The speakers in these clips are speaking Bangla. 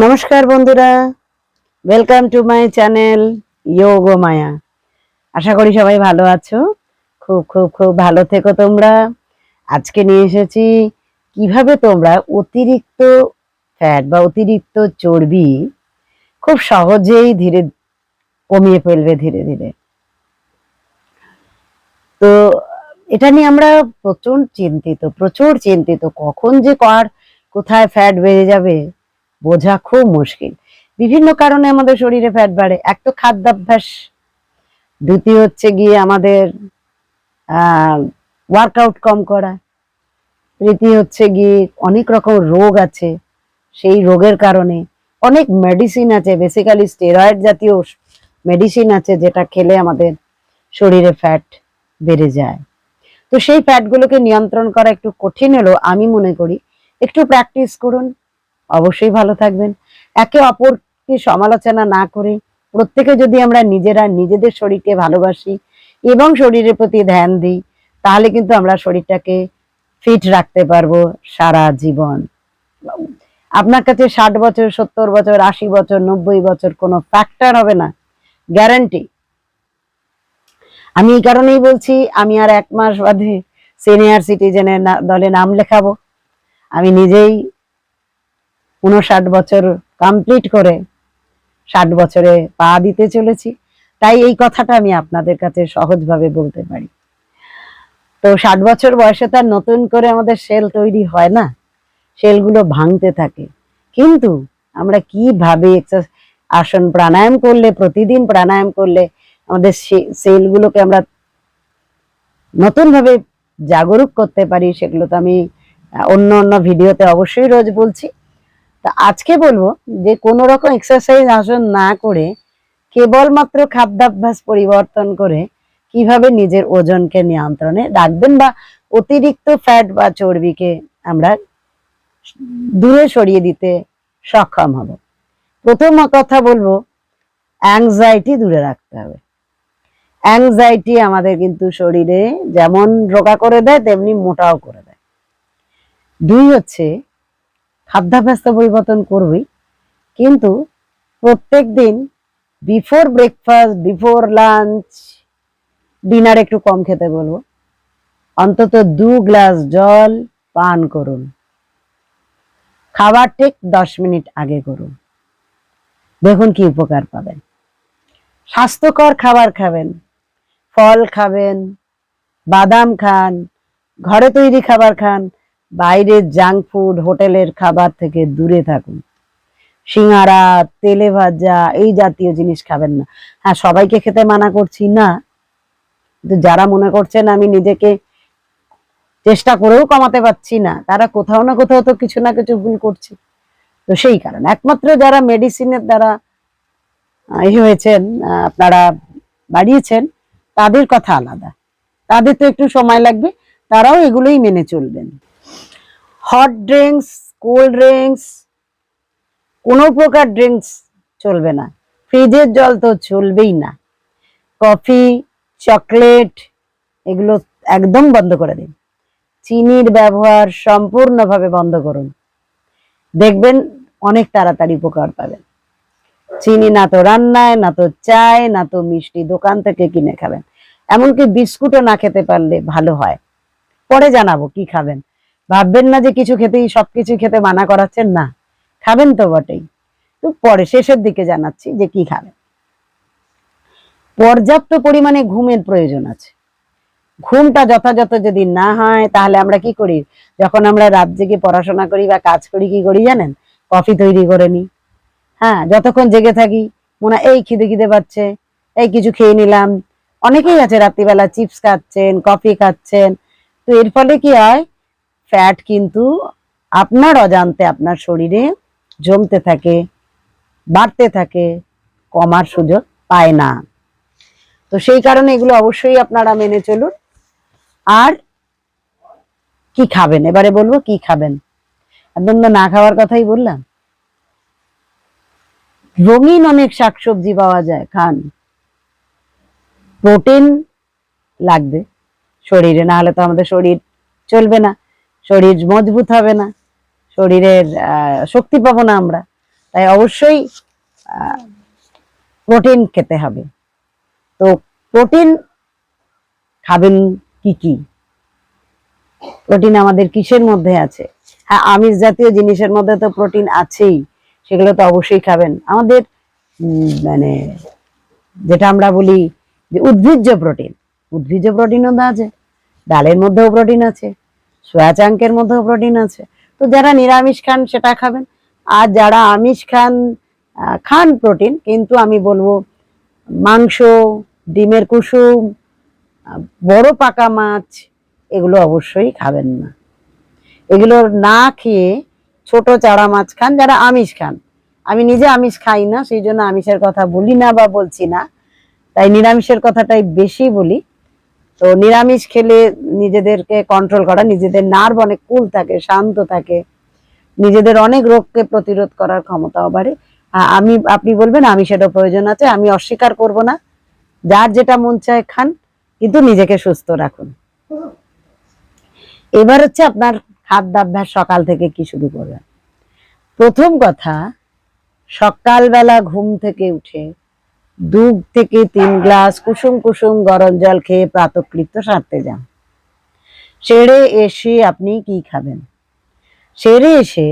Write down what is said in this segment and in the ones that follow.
নমস্কার বন্ধুরা, welcome to my channel Yoga Maya. আশা করি সবাই ভালো আছো। খুব খুব খুব ভালো থেকো তোমরা। আজকে নিয়ে এসেছি কিভাবে তোমরা অতিরিক্ত ফ্যাট বা অতিরিক্ত চর্বি খুব সহজেই ধীরে কমিয়ে ফেলবে ধীরে ধীরে। তো এটা নিয়ে আমরা প্রচুর চিন্তিত কখন যে কোথায় ফ্যাট বেড়ে যাবে বোঝা খুব মুশকিল। বিভিন্ন কারণে আমাদের শরীরে ফ্যাট বাড়ে। এক তো খাদ্যাভ্যাস, দ্বিতীয় হচ্ছে গিয়ে আমাদের ওয়ার্কআউট কম করা, তৃতীয় হচ্ছে গিয়ে অনেক রকম রোগ আছে, সেই রোগের কারণে অনেক মেডিসিন আছে, বেসিক্যালি স্টেরয়েড জাতীয় মেডিসিন আছে যেটা খেলে আমাদের শরীরে ফ্যাট বেড়ে যায়। তো সেই ফ্যাটগুলোকে নিয়ন্ত্রণ করা একটু কঠিন হলেও আমি মনে করি একটু প্র্যাকটিস করুন, অবশ্যই ভালো থাকবেন। একে অপরকে সমালোচনা না করে প্রত্যেকে যদি আমরা নিজেদের শরীরকে ভালোবাসি এবং শরীরের প্রতি ধ্যান দিই, তাহলে কিন্তু আমরা শরীরটাকে ফিট রাখতে পারবো সারা জীবন। আপনার কাছে 60 বছর, 70 বছর, 80 বছর, 90 বছর কোনো ফ্যাক্টর হবে না, গ্যারান্টি। আমি এই কারণেই বলছি, আমি আর 1 মাস বাদে সিনিয়র সিটিজেনের দলে নাম লেখাবো। আমি নিজেই 59 বছর কমপ্লিট করে 60 বছরে পা দিতে চলেছি, তাই এই কথাটা আমি আপনাদের কাছে সহজভাবে বলতে পারি। তো 60 বছর বয়সে তার নতুন করে আমাদের সেল তৈরি হয় না, সেলগুলো ভাঙতে থাকে। কিন্তু আমরা কিভাবে আসন প্রাণায়াম করলে, প্রতিদিন প্রাণায়াম করলে আমাদের সেলগুলোকে আমরা নতুন ভাবে জাগরুক করতে পারি, সেগুলো তো আমি অন্য ভিডিওতে অবশ্যই রোজ বলছি। তা আজকে বলবো যে কোনো রকম এক্সারসাইজ আসন না করে কেবলমাত্র খাদ্যাভ্যাস পরিবর্তন করে কিভাবে নিজের ওজনকে নিয়ন্ত্রণে রাখবেন বা অতিরিক্ত ফ্যাট বা চর্বিকে আমরা দূরে সরিয়ে দিতে সক্ষম হব। প্রথম কথা বলবো, অ্যাংজাইটি দূরে রাখতে হবে। অ্যাংজাইটি আমাদের কিন্তু শরীরে যেমন রোগা করে দেয় তেমনি মোটাও করে দেয়। 2 হচ্ছে খাদ্যাভ্যাস তো পরিবর্তন করবই, কিন্তু প্রত্যেক দিন before breakfast, before lunch, dinner একটু কম খেতে বলবো। অন্তত 2 গ্লাস জল পান করুন। খাবার ঠিক 10 মিনিট আগে করুন, দেখুন কি উপকার পাবেন। স্বাস্থ্যকর খাবার খাবেন, ফল খাবেন, বাদাম খান, ঘরে তৈরি খাবার খান, বাইরের জাঙ্ক ফুড, হোটেলের খাবার থেকে দূরে থাকুন। সিঙ্গারা, তেলে ভাজা এই জাতীয় জিনিস খাবেন না। হ্যাঁ, সবাইকে খেতে মানা করছি না, কিন্তু যারা মনে করছেন আমি নিজেকে চেষ্টা করেও কমাতে পারছি না, তারা কোথাও না কোথাও তো কিছু না কিছু ভুল করছে। তো সেই কারণে একমাত্র যারা মেডিসিনের দ্বারা হয়েছেন, আপনারা বাড়িয়েছেন, তাদের কথা আলাদা, তাদের তো একটু সময় লাগবে, তারাও এগুলোই মেনে চলবেন। হট ড্রিঙ্কস, কোল্ড ড্রিঙ্কস, কোনো প্রকার ড্রিঙ্কস চলবে না। ফ্রিজের জল তো চলবেই না। কফি, চকলেট এগুলো একদম বন্ধ করে দিন। চিনির ব্যবহার সম্পূর্ণভাবে বন্ধ করুন, দেখবেন অনেক তাড়াতাড়ি উপকার পাবেন। চিনি না তো রান্নায়, না তো চায়, না তো মিষ্টি দোকান থেকে কিনে খাবেন। এমনকি বিস্কুটও না খেতে পারলে ভালো হয়। পরে জানাবো কি খাবেন। ভাববেন না যে কিছু খেতেই সবকিছু খেতে মানা করাচ্ছেন, না, খাবেন তো বটেই, তো পরে শেষের দিকে জানাচ্ছি যে কি খাবেন। পর্যাপ্ত পরিমাণে ঘুমের প্রয়োজন আছে। ঘুমটা যথাযথ যদি না হয় তাহলে আমরা কি করি, যখন আমরা রাত জেগে পড়াশোনা করি বা কাজ করি, কি করি জানেন? কফি তৈরি করে নি। হ্যাঁ, যতক্ষণ জেগে থাকি মনে হয় এই খিদে পাচ্ছে, এই কিছু খেয়ে নিলাম। অনেকেই আছে রাত্রিবেলা চিপস খাচ্ছেন, কফি খাচ্ছেন। তো এর ফলে কি হয়, ফ্যাট কিন্তু আপনার অজান্তে আপনার শরীরে জমতে থাকে, বাড়তে থাকে, কমার সুযোগ পায় না। তো সেই কারণে এগুলো অবশ্যই আপনারা মেনে চলুন। আর কি খাবেন, এবারে বলবো কি খাবেন। একদম না খাওয়ার কথাই বললাম। রঙিন অনেক শাকসবজি পাওয়া যায়, খান। প্রোটিন লাগবে শরীরে, না হলে তো আমাদের শরীর চলবে না, শরীর মজবুত হবে না, শরীরের শক্তি পাবো না আমরা। তাই অবশ্যই প্রোটিন খেতে হবে। তো প্রোটিন খাবেন কি কি? প্রোটিন আমাদের কিসের মধ্যে আছে? হ্যাঁ, আমিষ জাতীয় জিনিসের মধ্যে তো প্রোটিন আছেই, সেগুলো তো অবশ্যই খাবেন। আমাদের মানে যেটা আমরা বলি যে উদ্ভিজ্জ প্রোটিন, উদ্ভিজ্জ প্রোটিনও আছে, ডালের মধ্যেও প্রোটিন আছে, সোয়া চাঙ্কের মধ্যেও প্রোটিন আছে। তো যারা নিরামিষ খান সেটা খাবেন, আর যারা আমিষ খান খান প্রোটিন, কিন্তু আমি বলবো মাংস, ডিমের কুসুম, বড় পাকা মাছ এগুলো অবশ্যই খাবেন না। এগুলো না খেয়ে ছোট চারা মাছ খান যারা আমিষ খান। আমি নিজে আমিষ খাই না, সেই জন্য আমিষের কথা বলি না বা বলছি না, তাই নিরামিষের কথাটাই বেশি বলি। তো নিরামিষ খেলে নিজেদেরকে কন্ট্রোল করা, নিজেদের নার্ভ অনেক কুল থাকে, শান্ত থাকে, নিজেদের অনেক রোগকে প্রতিরোধ করার ক্ষমতাও বাড়ে। আপনি বলবেন আমিষেরও প্রয়োজন আছে, আমি অস্বীকার করব না। যার যেটা মন চায় খান, কিন্তু নিজেকে সুস্থ রাখুন। এবার হচ্ছে আপনার খাদ্যাভ্যাস সকাল থেকে কি শুরু করবেন। প্রথম কথা, সকালবেলা ঘুম থেকে উঠে 2 থেকে 3 গ্লাস কুসুম কুসুম গরম জল খেয়ে প্রাতঃকৃত্য সারতে যান। সেরে এসে আপনি কি খাবেন? সেরে এসে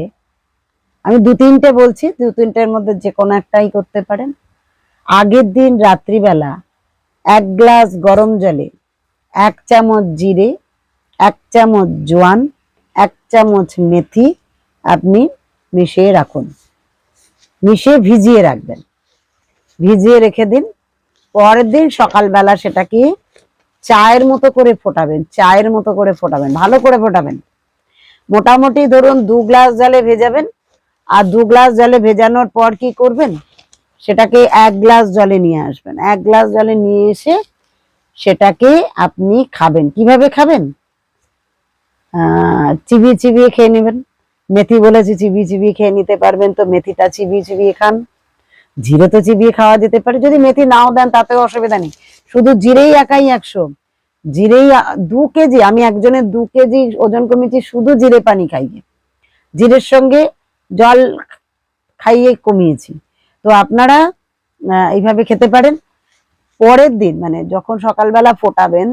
আমি 2-3টে বলছি, 2-3টের মধ্যে যে কোনো একটাই করতে পারেন। আগের দিন রাত্রিবেলা 1 গ্লাস গরম জলে 1 চামচ জিরে, 1 চামচ জোয়ান, 1 চামচ মেথি আপনি মিশিয়ে রাখুন, মিশিয়ে ভিজিয়ে রাখবেন, ভিজিয়ে রেখে দিন। পরের দিন সকালবেলা সেটাকে চায়ের মতো করে ফোটাবেন, চায়ের মতো করে ফোটাবেন, ভালো করে ফোটাবেন। মোটামুটি ধরুন 2 গ্লাস জলে ভেজাবেন, আর 2 গ্লাস জলে ভেজানোর পর কি করবেন, সেটাকে 1 গ্লাস জলে নিয়ে আসবেন। 1 গ্লাস জলে নিয়ে এসে সেটাকে আপনি খাবেন। কিভাবে খাবেন? চিবিয়ে চিবিয়ে খেয়ে নেবেন। মেথি বলেছি চিবিয়ে চিবিয়ে খেয়ে নিতে পারবেন, তো মেথিটা চিবিয়ে চিবিয়ে খান। জিরে তো চিবিয়ে খাওয়া যেতে পারে, যদি মেথি নাও দেন তাতেও অসুবিধা নেই। শুধু জিরেই একাই 100, জিরেই 2 কেজি, আমি একজনের 2 কেজি ওজন কমিয়েছি শুধু জিরে পানি খাইয়ে, জিরের সঙ্গে জল খাইয়ে কমিয়েছি। তো আপনারা এইভাবে খেতে পারেন। পরের দিন মানে যখন সকালবেলা ফোটাবেন,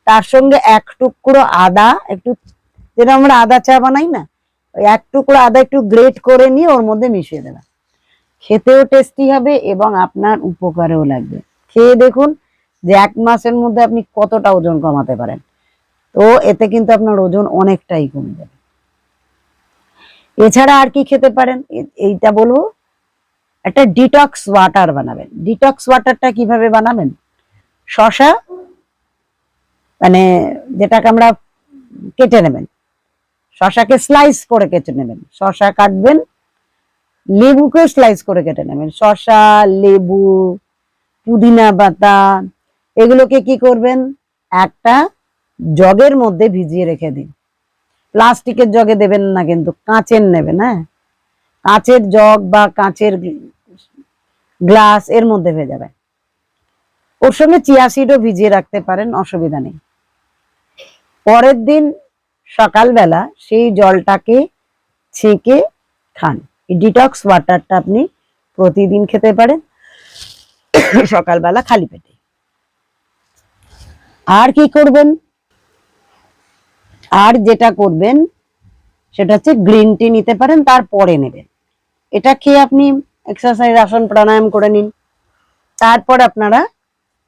তার সঙ্গে 1 টুকরো আদা, একটু যেটা আমরা আদা চা বানাই না, ওই 1 টুকরো আদা একটু গ্রেট করে নিয়ে ওর মধ্যে মিশিয়ে দেবেন। খেতেও টেস্টি হবে এবং আপনার উপকারেও লাগবে। খেয়ে দেখুন যে 1 মাসের মধ্যে আপনি কতটা ওজন কমাতে পারেন। তো এতে কিন্তু আপনার ওজন অনেকটাই কমে যাবে। এছাড়া আর কি খেতে পারেন এইটা বলবো, একটা ডিটক্স ওয়াটার বানাবেন। ডিটক্স ওয়াটারটা কিভাবে বানাবেন? শশা মানে যেটাকে আমরা কেটে নেবেন, শশাকে স্লাইস করে কেটে নেবেন, শশা কাটবেন, লেবুকে স্লাইস করে কেটে নেবেন। শশা, লেবু, পুদিনা পাতা এগুলোকে কি করবেন, একটা জগের মধ্যে ভিজিয়ে রেখে দিন। প্লাস্টিকের জগে দেবেন না, কিন্তু কাঁচের নেবেন। হ্যাঁ, কাঁচের জগ বা কাঁচের গ্লাস এর মধ্যে ভেজাবেন। ওর সঙ্গে চিয়া সিডও ভিজিয়ে রাখতে পারেন, অসুবিধা নেই। পরের দিন সকালবেলা সেই জলটাকে ছেঁকে খান। এই ডিটক্স ওয়াটারটা আপনি প্রতিদিন খেতে পারেন সকালবেলা খালি পেটে। আর কি করবেন, আর যেটা করবেন সেটা হচ্ছে গ্রিন টি নিতে পারেন, তারপরে নেবেন। এটা খেয়ে আপনি এক্সারসাইজ, আসন, প্রাণায়াম করে নিন। তারপর আপনারা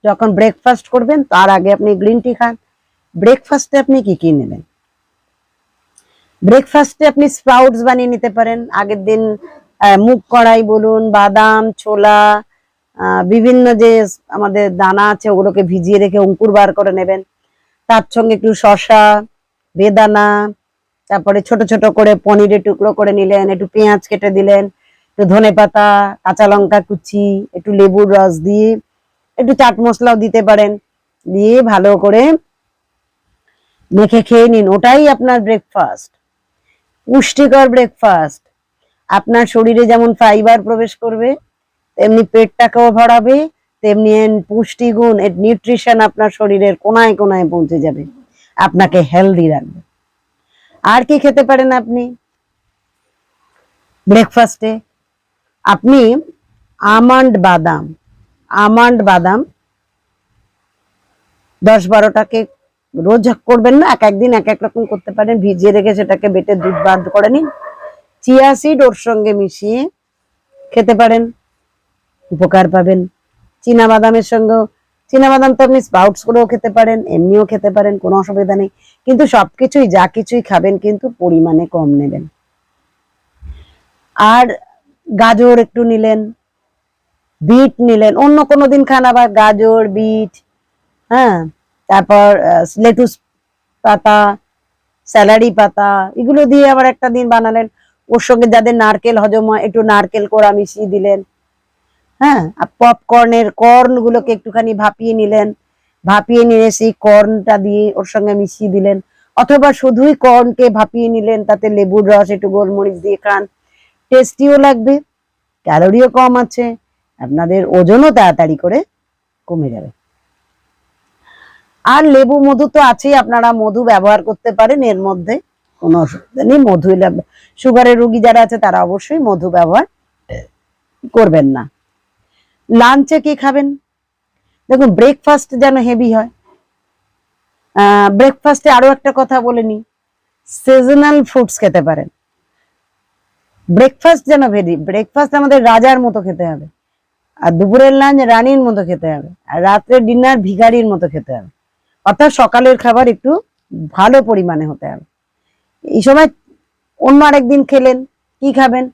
যখন ব্রেকফাস্ট করবেন তার আগে আপনি গ্রিন টি খান। ব্রেকফাস্টে আপনি কি কি নেবেন? ব্রেকফাস্টে আপনি স্প্রাউটস বানিয়ে নিতে পারেন। আগের দিন মুগ কড়াই বলুন, বাদাম, ছোলা, বিভিন্ন যে আমাদের দানা আছে ওগুলোকে ভিজিয়ে রেখে অঙ্কুর বার করে নেবেন। তার সঙ্গে একটু শসা, বেদানা, তারপরে ছোট ছোট করে পনিরের টুকরো করে নিলেন, একটু পেঁয়াজ কেটে দিলেন, একটু ধনেপাতা, কাঁচা লঙ্কা কুচি, একটু লেবুর রস দিয়ে, একটু চাট মশলাও দিতে পারেন, দিয়ে ভালো করে মেখে খেয়ে নিন। ওটাই আপনার ব্রেকফাস্ট, পুষ্টিকর ব্রেকফাস্ট। আপনার শরীরে যেমন ফাইবার প্রবেশ করবে, তেমনি পেটটাকেও ভরাবে, তেমনি পুষ্টিগুণ, নিউট্রিশন আপনার শরীরের কোনায় কোনায় পৌঁছে যাবে, আপনাকে হেলদি রাখবে। আর কি খেতে পারেন আপনি ব্রেকফাস্টে? আপনি আমন্ড বাদাম 10-12টাকে রোজ করবেন না, এক একদিন এক এক রকম করতে পারেন, ভিজিয়ে রেখে সেটাকে বেটে দুধ বার করে নিন, চিয়া সিড ওর সঙ্গে মিশিয়ে খেতে পারেন, উপকার পাবেন। বাদামের সঙ্গে, বাদাম তো আপনি স্প্রাউটস করেও খেতে পারেন, এমনিও খেতে পারেন, কোনো অসুবিধা নেই, কিন্তু সবকিছুই যা কিছুই খাবেন কিন্তু পরিমাণে কম নেবেন। আর গাজর একটু নিলেন, বিট নিলেন, অন্য কোনো দিন খান আবার গাজর বিট, হ্যাঁ, তারপর লেটুস পাতা, স্যালারি পাতা, এগুলো দিয়ে আবার একটা দিন বানালেন। ওর সঙ্গে যাদের নারকেল হজম হয় একটু নারকেল কোড়া মিশিয়ে দিলেন, হ্যাঁ। আর কর্ন গুলোকে একটুখানি ভাপিয়ে নিলেন, ভাপিয়ে নিয়ে সেই কর্নটা দিয়ে ওর সঙ্গে মিশিয়ে দিলেন, অথবা শুধুই কর্নকে ভাপিয়ে নিলেন, তাতে লেবুর রস একটু গোলমরিচ দিয়ে খান, টেস্টিও লাগবে, ক্যালোরিও কম আছে, আপনাদের ওজনও তাড়াতাড়ি করে কমে যাবে। আর লেবু মধু তো আছেই, আপনারা মধু ব্যবহার করতে পারেন, এর মধ্যে কোনো অসুবিধা নেই। মধু, সুগারের রোগী যারা আছে তারা অবশ্যই মধু ব্যবহার করবেন না। লাঞ্চে কি খাবেন? দেখুন, ব্রেকফাস্ট যেন হেভি হয়। ব্রেকফাস্টে আরো একটা কথা বলে নি, সিজনাল ফ্রুটস খেতে পারেন। ব্রেকফাস্ট যেন ব্রেকফাস্ট আমাদের রাজার মতো খেতে হবে, আর দুপুরের লাঞ্চ রানীর মতো খেতে হবে, আর রাত্রের ডিনার ভিখারির মতো খেতে হবে। অর্থাৎ সকালের খাবার একটু ভালো পরিমাণে হতে হবে। এই সময় অন্য আরেকদিন খেলেন, কি খাবেন?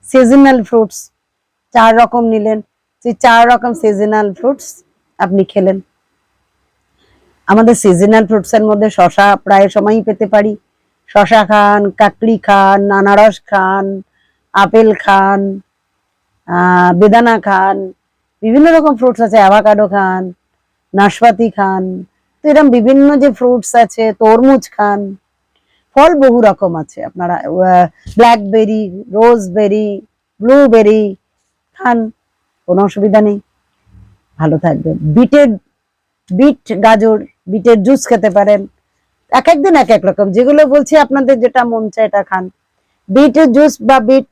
সিজনাল ফ্রুটস 4 রকম নিলেন, সেই 4 রকম সিজনাল ফ্রুটস আপনি খেলেন। আমাদের সিজনাল ফ্রুটস এর মধ্যে শশা প্রায় সময়ই পেতে পারি, শশা খান, কাকড়ি খান, আনারস খান, আপেল খান, বেদানা খান, বিভিন্ন রকম ফ্রুটস আছে, অ্যাভোকাডো খান, নাশপাতি খান, তো এরকম বিভিন্ন যে ফ্রুটস আছে, তরমুজ খান, ফল বহু রকম আছে, আপনারা ব্ল্যাকবেরি, রোজবেরি, ব্লুবেরি খান, কোনো অসুবিধা নেই, ভালো থাকবে। গাজর, বিটের জুস খেতে পারেন, এক একদিন এক এক রকম, যেগুলো বলছি আপনাদের যেটা মন চায় এটা খান। বিটের জুস বা বিট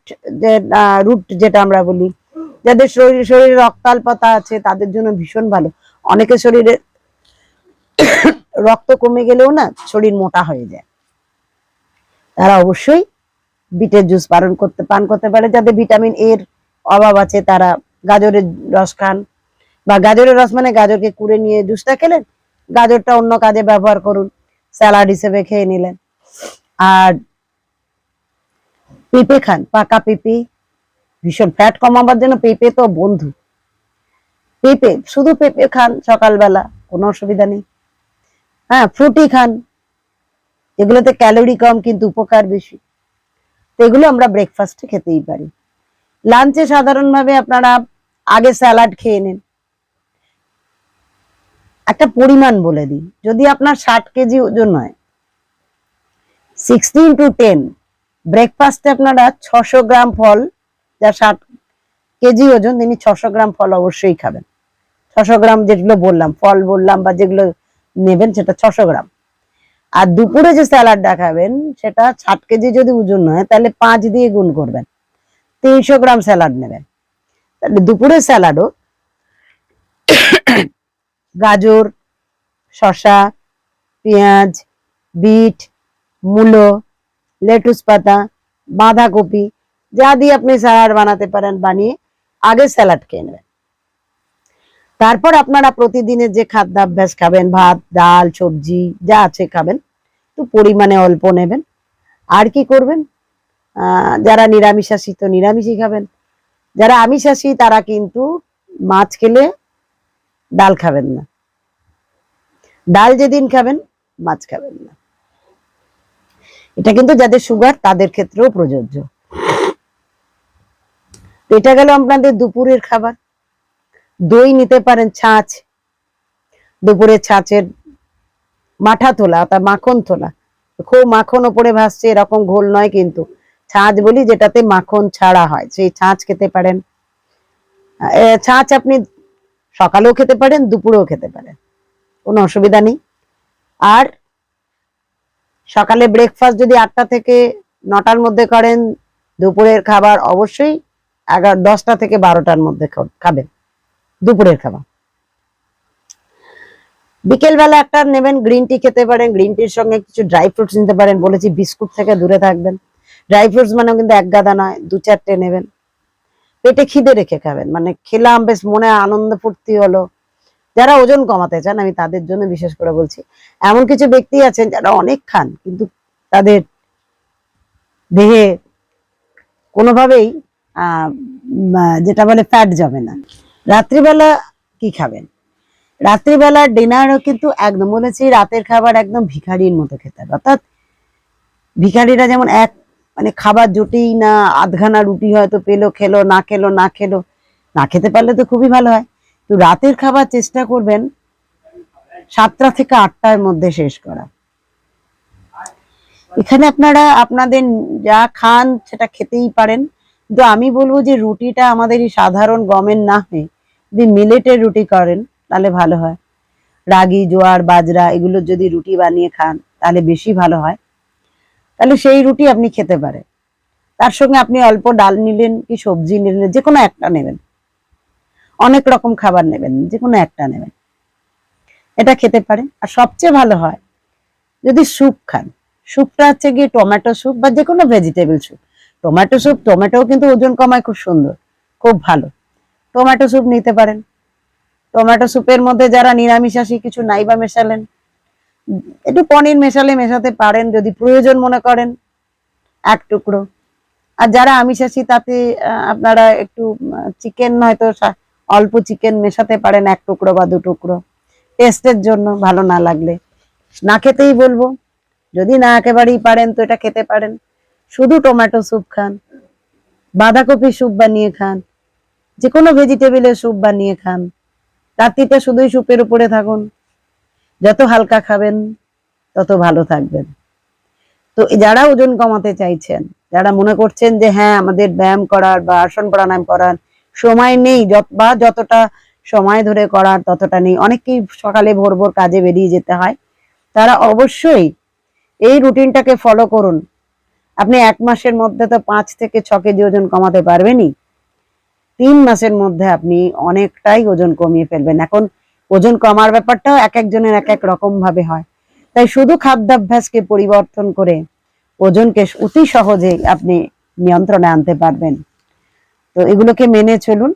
রুট যেটা আমরা বলি, যাদের শরীরে রক্তাল্পতা আছে তাদের জন্য ভীষণ ভালো। অনেকের শরীরে রক্ত কমে গেলেও না শরীর মোটা হয়ে যায়, তারা অবশ্যই বিটের জুস পান করতে পারে। যাদের ভিটামিন এর অভাব আছে তারা গাজরের রস খান, বা গাজরের রস মানে গাজরকে কুড়ে নিয়ে জুসটা খেলেন, গাজরটা অন্য কাজে ব্যবহার করুন, স্যালাড হিসেবে খেয়ে নিলেন। আর পেঁপে খান, পাকা পেঁপে, ভীষণ ফ্যাট কমাবার জন্য পেঁপে তো বন্ধু। শুধু পেঁপে খান সকালবেলা, কোনো অসুবিধা নেই। হ্যাঁ, ফ্রুটি খান, এগুলোতে ক্যালোরি কম কিন্তু উপকার বেশি, তো এগুলো আমরা ব্রেকফাস্টে খেতেই পারি। লাঞ্চে সাধারণভাবে আপনারা আগে স্যালাড খেয়ে নিন। একটা পরিমাণ বলে দিই, যদি আপনার 60 কেজি ওজন হয়, 16 to 10, ব্রেকফাস্টে আপনারা 600 গ্রাম ফল, যা 60 কেজি ওজন তিনি 600 গ্রাম ফল অবশ্যই খাবেন। 600 গ্রাম যেগুলো বললাম, ফল বললাম বা যেগুলো নেবেন সেটা 600 গ্রাম। আর দুপুরে যে স্যালাডটা খাবেন সেটা 60 কেজি যদি ওজন হয় তাহলে 5 দিয়ে গুণ করবেন, 300 গ্রাম স্যালাড নেবেন। তাহলে দুপুরের স্যালাডও গাজর, শসা, পেঁয়াজ, বিট, মূলো, লেটুস পাতা, বাঁধাকপি, যা দিয়ে আপনি স্যালাড বানাতে পারেন বানিয়ে আগে স্যালাড খেয়ে নেবেন। তারপর আপনারা প্রতিদিনের যে খাদ্যাভ্যাস খাবেন, ভাত ডাল সবজি যা আছে খাবেন, তো পরিমাণে অল্প নেবেন। আর কি করবেন, যারা নিরামিষাশী তো নিরামিষই খাবেন, যারা আমিষাশী তারা কিন্তু মাছ খেলে ডাল খাবেন না, ডাল যেদিন খাবেন মাছ খাবেন না। এটা কিন্তু যাদের সুগার তাদের ক্ষেত্রেও প্রযোজ্য। এটা গেল আপনাদের দুপুরের খাবার। দই নিতে পারেন, ছাঁচ, দুপুরে ছাঁচের মাঠা তোলা অর্থাৎ মাখন তোলা, খুব মাখন ওপরে ভাসছে এরকম ঘোল নয়, কিন্তু ছাঁচ বলি যেটাতে মাখন ছাড়া হয়, সেই ছাঁচ খেতে পারেন। ছাঁচ আপনি সকালেও খেতে পারেন, দুপুরেও খেতে পারেন, কোনো অসুবিধা নেই। আর সকালে ব্রেকফাস্ট যদি 8টা থেকে 9টার মধ্যে করেন, দুপুরের খাবার অবশ্যই 10টা থেকে 12টার মধ্যে খাবেন দুপুরের খাবার। বিকেল বেলা একটা নেবেন, গ্রিন টি খেতে পারেন, গ্রিন টির সঙ্গে কিছু ড্রাই ফ্রুটস নিতে পারেন। বলেছি বিস্কুট থেকে দূরে থাকবেন। ড্রাই ফ্রুটস মানে কিন্তু এক গাদা নয়, 2-4টে নেবেন। পেটে খিদে রেখে খাবেন, মানে খেলাম বেশ মনে আনন্দ ফুর্তি হলো। যারা ওজন কমাতে চান আমি তাদের জন্য বিশেষ করে বলছি। এমন কিছু ব্যক্তি আছেন যারা অনেক খান কিন্তু তাদের দেহে কোনোভাবেই যেটা বলে ফ্যাট জমে না। রাত্রিবেলা কি খাবেন? রাত্রিবেলা ডিনারও কিন্তু একদম বলেছি রাতের খাবার একদম ভিখারির মতো খেতে হবে। অর্থাৎ ভিখারিরা যেমন মানে খাবার জুটেই না, আধখানা রুটি হয়তো পেলো, খেলো, না খেলো, না খেলো, না খেতে পারলে তো খুবই ভালো হয়। তো রাতের খাবার চেষ্টা করবেন 7টা থেকে 8টার মধ্যে শেষ করা। এখানে আপনারা আপনাদের যা খান সেটা খেতেই পারেন, কিন্তু আমি বলবো যে রুটিটা আমাদের এই সাধারণ গমের না হয়ে যদি মিলেটের রুটি করেন তাহলে ভালো হয়। রাগি, জোয়ার, বাজরা এগুলো যদি রুটি বানিয়ে খান তাহলে বেশি ভালো হয়। তাহলে সেই রুটি আপনি খেতে পারেন। তার সঙ্গে আপনি অল্প ডাল নিলেন কি সবজি নিলেন, যে কোনো একটা নেবেন। অনেক রকম খাবার নেবেন, যে কোনো একটা নেবেন, এটা খেতে পারেন। আর সবচেয়ে ভালো হয় যদি স্যুপ খান। স্যুপটা হচ্ছে গিয়ে টমেটো স্যুপ বা যে কোনো vegetable soup. Tomato soup, tomato কিন্তু ওজন কমায়, খুব সুন্দর, খুব ভালো। টমেটো স্যুপ নিতে পারেন। টমেটো স্যুপের মধ্যে যারা নিরামিষাশী কিছু নাইবা মেশালেন, একটু পনির মেশাতে পারেন যদি প্রয়োজন মনে করেন, এক টুকরো। আর যারা আমিষাশী তাতে আপনারা একটু চিকেন হয়তো অল্প চিকেন মেশাতে পারেন, 1 টুকরো বা 2 টুকরো, টেস্টের জন্য, ভালো না লাগলে। না খেতেই বলবো, যদি না একেবারেই পারেন তো এটা খেতে পারেন। শুধু টমেটো স্যুপ খান, বাঁধাকপি স্যুপ বানিয়ে খান, যে কোনো ভেজিটেবলের স্যুপ বানিয়ে খান। রাত্রিটা শুধুই স্যুপের উপরে থাকুন। যত হালকা খাবেন তত ভালো থাকবেন। তো যারা ওজন কমাতে চাইছেন, যারা মনে করছেন যে হ্যাঁ আমাদের ব্যায়াম করার বা আসন প্রাণায়াম করার সময় নেই, বা যতটা সময় ধরে করার ততটা নেই, অনেকেই সকালে ভোর ভোর কাজে বেরিয়ে যেতে হয়, তারা অবশ্যই এই রুটিনটাকে ফলো করুন। আপনি 1 মাসের মধ্যে তো 5 থেকে 6 কেজি ওজন কমাতে পারবেনই। 3 মাসের মধ্যে আপনি অনেকটাই ওজন কমিয়ে ফেলবেন। এখন ওজন কমার ব্যাপারটাও এক একজনের এক এক রকম ভাবে হয়, তাই শুধু খাদ্যাভ্যাসকে পরিবর্তন করে ওজনকে অতি সহজে আপনি নিয়ন্ত্রণে আনতে পারবেন। তো এগুলোকে মেনে চলুন,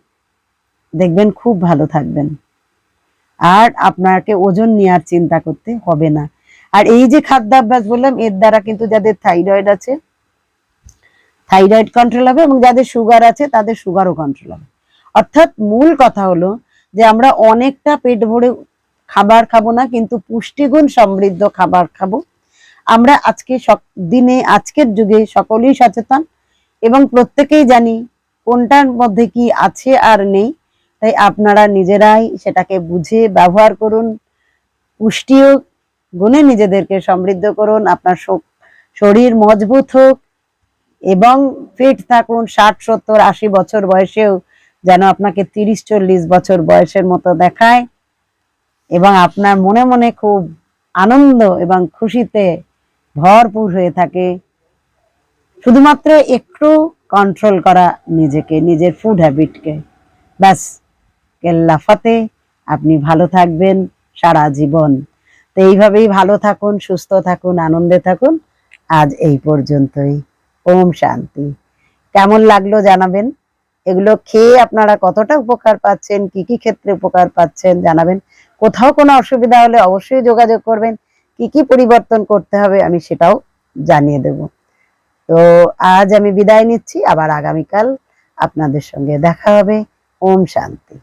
দেখবেন খুব ভালো থাকবেন। আর আপনাকে ওজন নেওয়ার চিন্তা করতে হবে না। আর এই যে খাদ্যাভ্যাস বললাম, এর দ্বারা কিন্তু যাদের থাইরয়েড আছে থাইরয়েড কন্ট্রোল হবে, এবং যাদের সুগার আছে তাদের সুগারও কন্ট্রোল হবে। অর্থাৎ মূল কথা হলো যে আমরা অনেকটা পেট ভরে খাবার খাবো না, কিন্তু পুষ্টিগুণ সমৃদ্ধ খাবার খাবো। আমরা আজকের যুগে সকলেই সচেতন এবং প্রত্যেকেই জানি কোনটার মধ্যে কি আছে আর নেই। তাই আপনারা নিজেরাই সেটাকে বুঝে ব্যবহার করুন। পুষ্টিও গুণে নিজেদেরকে সমৃদ্ধ করুন। আপনার শরীর মজবুত হোক এবং ফিট থাকুন। 60, 70, 80 বছর বয়সেও যেন আপনাকে 30-40 বছর বয়সের মতো দেখায়, এবং আপনার মনে মনে খুব আনন্দ এবং খুশিতে ভরপুর হয়ে থাকে। শুধুমাত্র একটু কন্ট্রোল করা নিজেকে, নিজের ফুড হ্যাবিটকে, ব্যাস কেল্লাফাতে আপনি ভালো থাকবেন সারা জীবন। তো এইভাবেই ভালো থাকুন, সুস্থ থাকুন, আনন্দে থাকুন। আজ এই পর্যন্তই। ওম শান্তি। কেমন লাগলো জানাবেন। এগুলো খেয়ে আপনারা কতটা উপকার পাচ্ছেন, কি কি ক্ষেত্রে উপকার পাচ্ছেন জানাবেন। কোথাও কোনো অসুবিধা হলে অবশ্যই যোগাযোগ করবেন। কি কি পরিবর্তন করতে হবে আমি সেটাও জানিয়ে দেব। তো আজ আমি বিদায় নিচ্ছি, আবার আগামীকাল আপনাদের সঙ্গে দেখা হবে। ওম শান্তি।